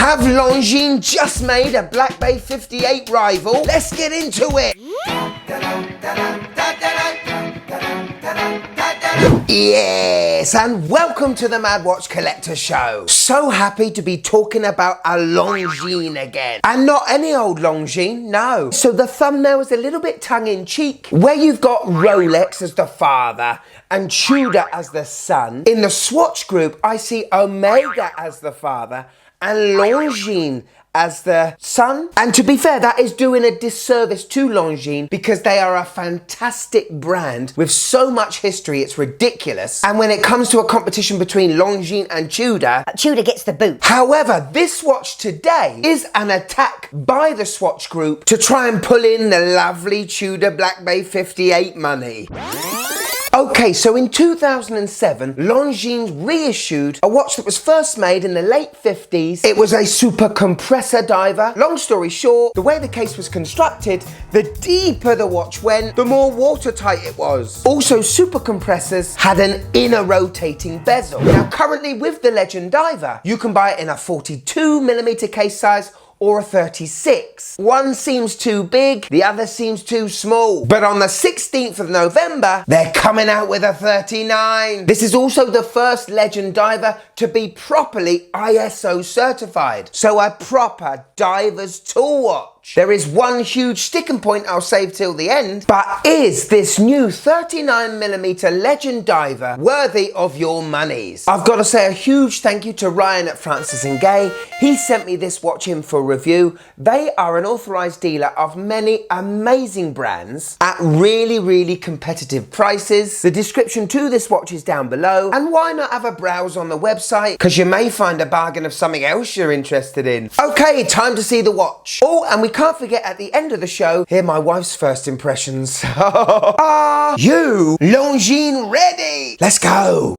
Have Longines just made a Black Bay 58 rival? Let's get into it! Yes, and welcome to the Mad Watch Collector Show. So happy to be talking about a Longines again. And not any old Longines, no. So the thumbnail is a little bit tongue-in-cheek, where you've got Rolex as the father and Tudor as the son. In the Swatch group, I see Omega as the father and Longines as the son. And to be fair, that is doing a disservice to Longines because they are a fantastic brand with so much history, it's ridiculous. And when it comes to a competition between Longines and Tudor, Tudor gets the boot. However, this watch today is an attack by the Swatch group to try and pull in the lovely Tudor Black Bay 58 money. Okay, so in 2007, Longines reissued a watch that was first made in the late 50s. It was a super compressor diver. Long story short, the way the case was constructed, the deeper the watch went, the more watertight it was. Also, super compressors had an inner rotating bezel. Now, currently with the Legend Diver, you can buy it in a 42mm case size or a 36. One seems too big, the other seems too small. But on the 16th of November, they're coming out with a 39. This is also the first Legend Diver to be properly ISO certified. So a proper diver's tool watch. There is one huge sticking point I'll save till the end, but is this new 39mm Legend Diver worthy of your monies? I've got to say a huge thank you to Ryan at Francis & GAYE. He sent me this watch in for review. They are an authorised dealer of many amazing brands at really competitive prices. The description to this watch is down below, and why not have a browse on the website, because you may find a bargain of something else you're interested in. Okay, time to see the watch. Oh, and we can't forget at the end of the show, hear my wife's first impressions. Are you Longines ready? Let's go.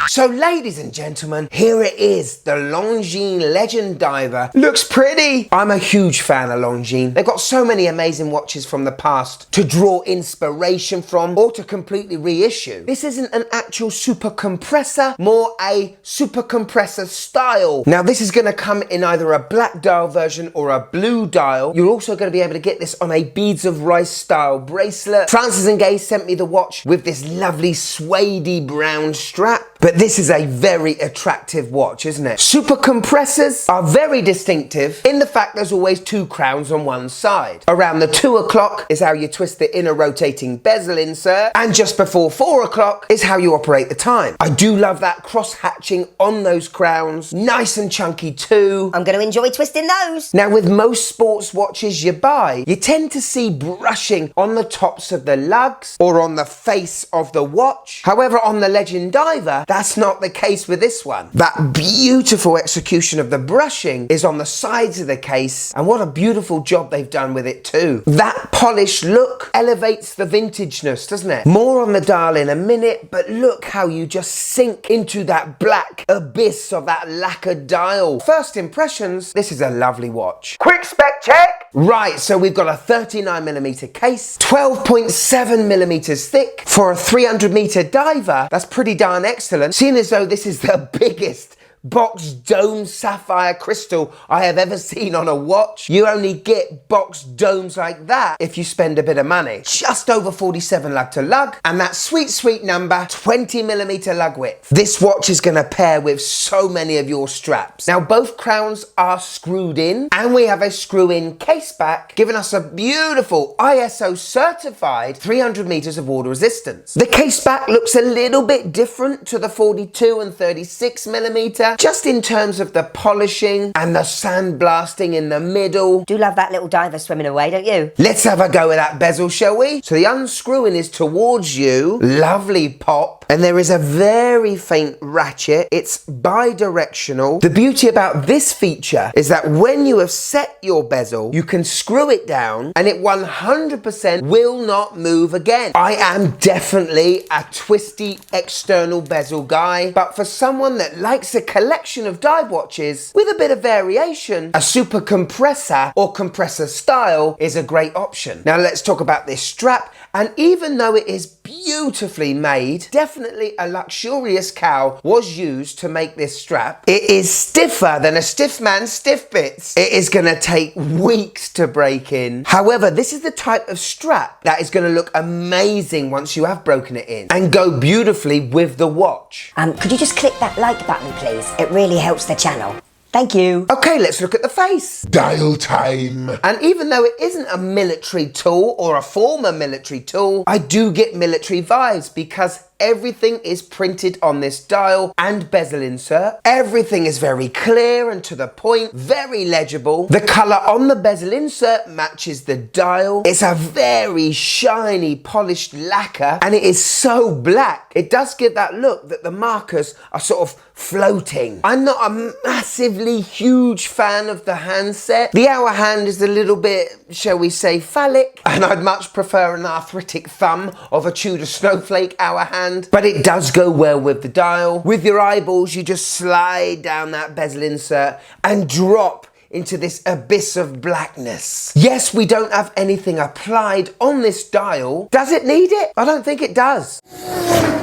So ladies and gentlemen, here it is, the Longines Legend Diver. Looks pretty. I'm a huge fan of Longines. They've got so many amazing watches from the past to draw inspiration from or to completely reissue. This isn't an actual super compressor, more a super compressor style. Now this is going to come in either a black dial version or a blue dial. You're also going to be able to get this on a beads of rice style bracelet. Francis & GAYE sent me the watch with this lovely suede brown strap. But this is a very attractive watch, isn't it? Super compressors are very distinctive in the fact there's always two crowns on one side. Around the 2 o'clock is how you twist the inner rotating bezel insert, and just before 4 o'clock is how you operate the time. I do love that cross hatching on those crowns, nice and chunky too. I'm going to enjoy twisting those. Now with most sports watches you buy, you tend to see brushing on the tops of the lugs or on the face of the watch. However, on the Legend Diver, that's not the case with this one. That beautiful execution of the brushing is on the sides of the case, and what a beautiful job they've done with it too. That polished look elevates the vintageness, doesn't it? More on the dial in a minute, but look how you just sink into that black abyss of that lacquered dial. First impressions, this is a lovely watch. Quick spec check! Right, so we've got a 39mm case, 12.7mm thick. For a 300-meter diver, that's pretty darn excellent, seeing as though this is the biggest boxed dome sapphire crystal I have ever seen on a watch. You only get boxed domes like that if you spend a bit of money. Just over 47 lug to lug, and that sweet number, 20mm lug width. This watch is going to pair with so many of your straps. Now both crowns are screwed in, and we have a screw-in case back, giving us a beautiful ISO certified 300 meters of water resistance. The case back looks a little bit different to the 42 and 36mm, just in terms of the polishing and the sandblasting in the middle. Do love that little diver swimming away, don't you? Let's have a go with that bezel, shall we? So the unscrewing is towards you. Lovely pop. And there is a very faint ratchet. It's bi-directional. The beauty about this feature is that when you have set your bezel, you can screw it down and it 100% will not move again. I am definitely a twisty external bezel guy, but for someone that likes a collection of dive watches with a bit of variation, a super compressor or compressor style is a great option. Now let's talk about this strap And even though it is beautifully made, definitely a luxurious cowl was used to make this strap. It is stiffer than a stiff man's stiff bits. It is going to take weeks to break in. However, this is the type of strap that is going to look amazing once you have broken it in and go beautifully with the watch. Could you just click that like button, please? It really helps the channel. Thank you. Okay, let's look at the face. Dial time. And even though it isn't a military tool or a former military tool, I do get military vibes because everything is printed on this dial and bezel insert. Everything is very clear and to the point, very legible. The colour on the bezel insert matches the dial. It's a very shiny, polished lacquer, and it is so black. It does give that look that the markers are sort of floating. I'm not a massively huge fan of the handset. The hour hand is a little bit, shall we say, phallic, and I'd much prefer an arthritic thumb of a Tudor snowflake hour hand. But it does go well with the dial. With your eyeballs, you just slide down that bezel insert and drop into this abyss of blackness. Yes, we don't have anything applied on this dial. Does it need it? I don't think it does.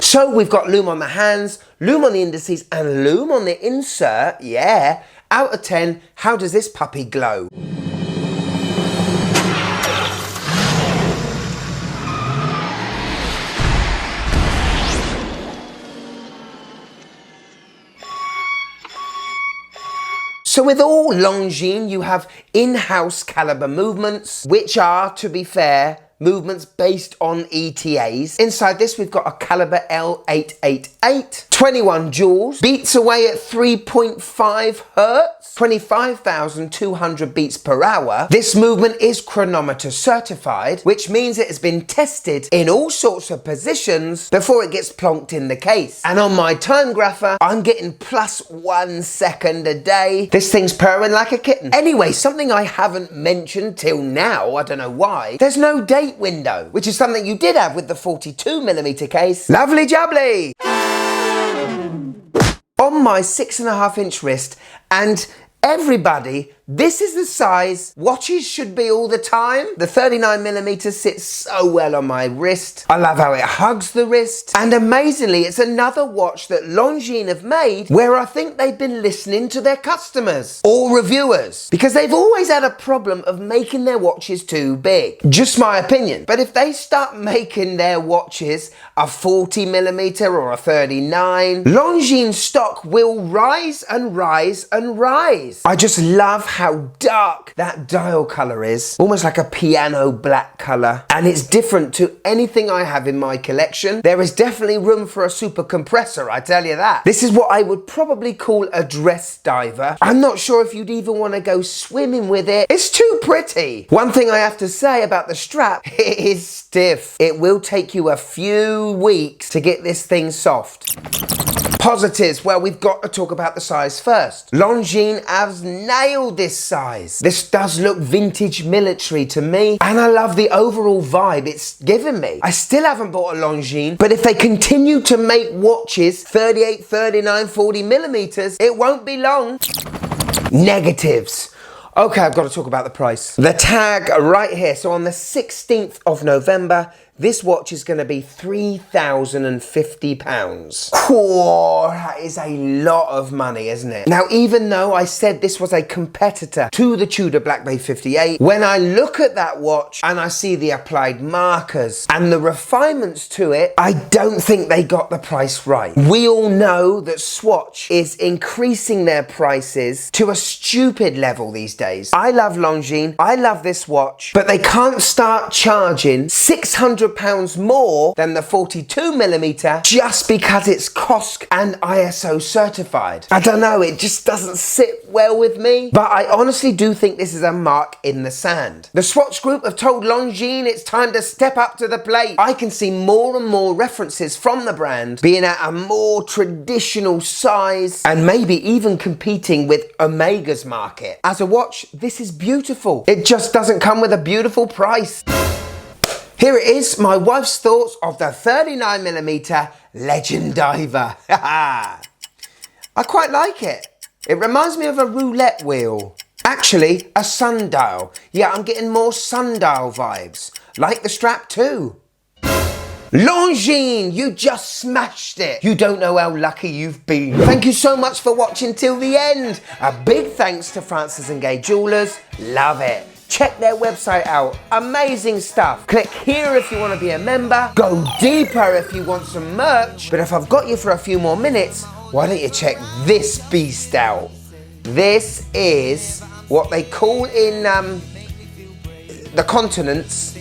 So we've got lume on the hands, lume on the indices, and lume on the insert. Yeah. Out of 10, how does this puppy glow? So with all Longines, you have in-house caliber movements, which are, to be fair, movements based on ETAs. Inside this, we've got a caliber L888, 21 joules, beats away at 3.5 hertz, 25,200 beats per hour. This movement is chronometer certified, which means it has been tested in all sorts of positions before it gets plonked in the case. And on my time grapher, I'm getting +1 second a day. This thing's purring like a kitten. Anyway, something I haven't mentioned till now, I don't know why, there's no date window, which is something you did have with the 42mm case. Lovely jubbly! On my 6.5-inch wrist, and everybody, this is the size watches should be all the time. The 39mm sits so well on my wrist. I love how it hugs the wrist. And amazingly, it's another watch that Longines have made where I think they've been listening to their customers or reviewers, because they've always had a problem of making their watches too big. Just my opinion. But if they start making their watches a 40mm or a 39, Longines stock will rise and rise and rise. I just love how dark that dial colour is. Almost like a piano black colour. And it's different to anything I have in my collection. There is definitely room for a super compressor, I tell you that. This is what I would probably call a dress diver. I'm not sure if you'd even want to go swimming with it. It's too pretty. One thing I have to say about the strap, it is stiff. It will take you a few weeks to get this thing soft. Positives, well, we've got to talk about the size first. Longines has nailed this size. This does look vintage military to me, and I love the overall vibe it's given me. I still haven't bought a Longines, but if they continue to make watches 38, 39, 40mm, it won't be long. Negatives. Okay, I've got to talk about the price. The tag right here. So on the 16th of November, this watch is going to be £3,050. Whoa, that is a lot of money, isn't it? Now, even though I said this was a competitor to the Tudor Black Bay 58, when I look at that watch and I see the applied markers and the refinements to it, I don't think they got the price right. We all know that Swatch is increasing their prices to a stupid level these days. I love Longines, I love this watch, but they can't start charging £600 more than the 42mm just because it's COSC and ISO certified. I don't know, it just doesn't sit well with me, but I honestly do think this is a mark in the sand. The Swatch Group have told Longines it's time to step up to the plate. I can see more and more references from the brand being at a more traditional size and maybe even competing with Omega's market. As a watch, this is beautiful. It just doesn't come with a beautiful price. Here it is, my wife's thoughts of the 39mm Legend Diver. I quite like it. It reminds me of a roulette wheel. Actually, a sundial. Yeah, I'm getting more sundial vibes. Like the strap too. Longines, you just smashed it. You don't know how lucky you've been. Thank you so much for watching till the end. A big thanks to Francis and Gay Jewelers. Love it. Check their website out. Amazing stuff. Click here if you want to be a member. Go deeper if you want some merch. But if I've got you for a few more minutes, why don't you check this beast out? This is what they call in the continents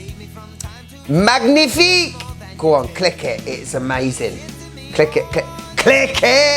magnifique. Go on, click it. It's amazing. Click it, click it.